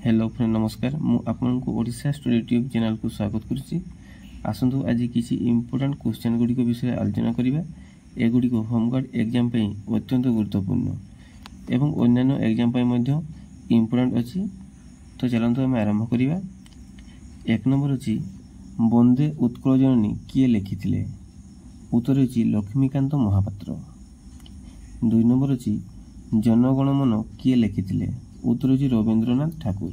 Hello friend नमस्कार मु आपनको Odisha story YouTube channel को स्वागत करुच्ची। आसतु आज किसी इंपोर्टेंट क्वेश्चन गुड़िक विषय आलोचना करवा। एगुड़िक होमगार्ड एग्जाम अत्यंत गुरुत्वपूर्ण एवं अन्य एग्जाम इंपोर्टेंट अच्छी। तो चलते आम आरंभ करवा। एक नंबर अच्छी वंदे उत्कल जननी किए लिखिथिले? उत्तर अच्छी लक्ष्मीकांत महापात्र। 2 नंबर अच्छी जनगणमन किए लिखिथिले? उत्तर अच्छी रवींद्रनाथ ठाकुर।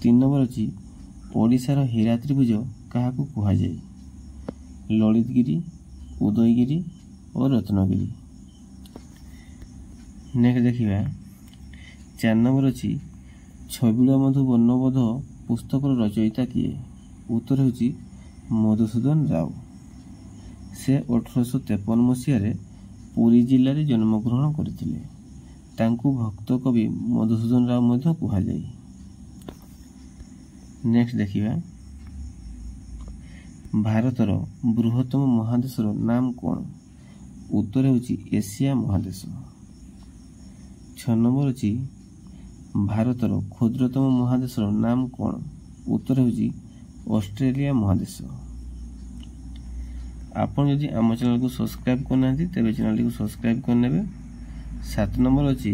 3 नंबर अच्छी ओडिशार हीरा त्रिभुज क्या कहुए? ललितगिरी, उदयगिरी और रत्नगिरी। नेक्स्ट देखिए 4 नंबर अच्छी छबिल मधु वर्णबोध पुस्तक रचयिता किए? उत्तर होची मधुसूदन राव। से 1853 मसीह पुरी जिले में जन्मग्रहण करथिले। तांकु भक्त कवि मधुसूदन राव मध्य कहुए। नेक्स्ट देखिए भारतर बृहत्तम महादेशर नाम कौन? उत्तर होची एशिया महादेश। 6 नंबर अच्छी भारतर क्षुद्रतम महादेशर नाम कौन? उत्तर होची ऑस्ट्रेलिया महादेश। आपन यदि आम चैनल को सब्सक्राइब करना तेरे चैनल को सब्सक्राइब करने। 7 नंबर अच्छी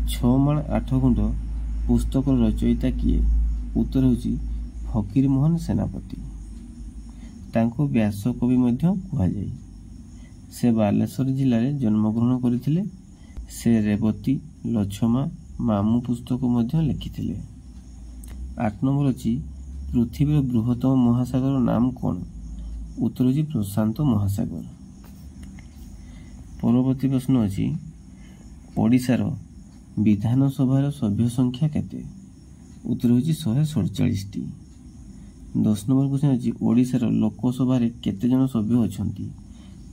6 माण 8 गुंठ पुस्तक रचयिता किए? उत्तर होची फकीर मोहन सेनापति। तांको व्यास कवि मध्य कहुए। से बालेश्वर जिले में जन्मग्रहण करथिले। से रेवती, लछमा, मामू पुस्तक मध्य लिखिथिले। 8 नंबर अच्छी पृथ्वी बृहत्तम महासागर नाम कौन? उत्तर होची प्रशांत महासागर। परवर्ती प्रश्न अच्छी ओडिशार विधानसभार सभ्य संख्या केते? उत्तर होची 147टी। 10 नंबर क्वेश्चन अच्छी ओडिशार लोकसभा केते जन सभ्य अछंती?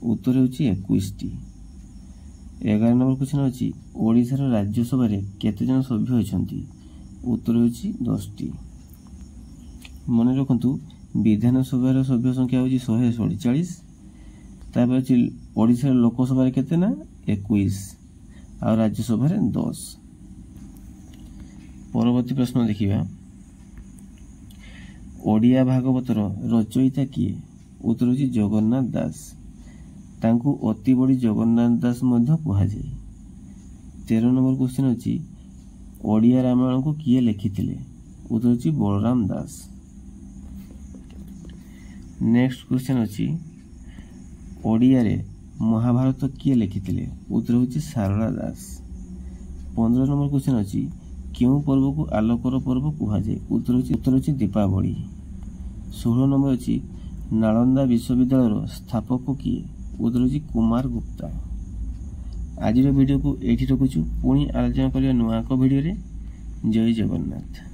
उत्तर होची 21टी। 11 नंबर क्वेश्चन अच्छी ओडिशार राज्यसभा केते जन सभ्य अछंती? उत्तर होची 10टी। मन रखंतु विधानसभार सभ्य संख्या होची 147। तापर अछि ओडिशार लोकसभा केते ना 21 और राज्यसभा 10। परवर्ती प्रश्न देखिए ओडिया भागवतर रचयिता किए? उत्तर होची जगन्नाथ दास। तांकु अति बड़ी जगन्नाथ दास मध्य कहुए। 13 नंबर क्वेश्चन अच्छी ओडिया रामायण को किए लिखिथिले? उत्तर होची बलराम दास। नेक्स्ट क्वेश्चन अच्छी ओडिया रे महाभारत किए लिखिथिले? उत्तर होची सारला दास। 15 नंबर क्वेश्चन अच्छी क्यों पर्व को आलोकर पर्व कहुए? उत्तर होची दीपावली। 16 नंबर अच्छी नालंदा विश्वविद्यालय स्थापक किए? उत्तर होची कुमार गुप्ता। आज वीडियो को एठी रखुछु। पुणी आलोचना करिया नुआ को वीडियो रे। जय जगन्नाथ।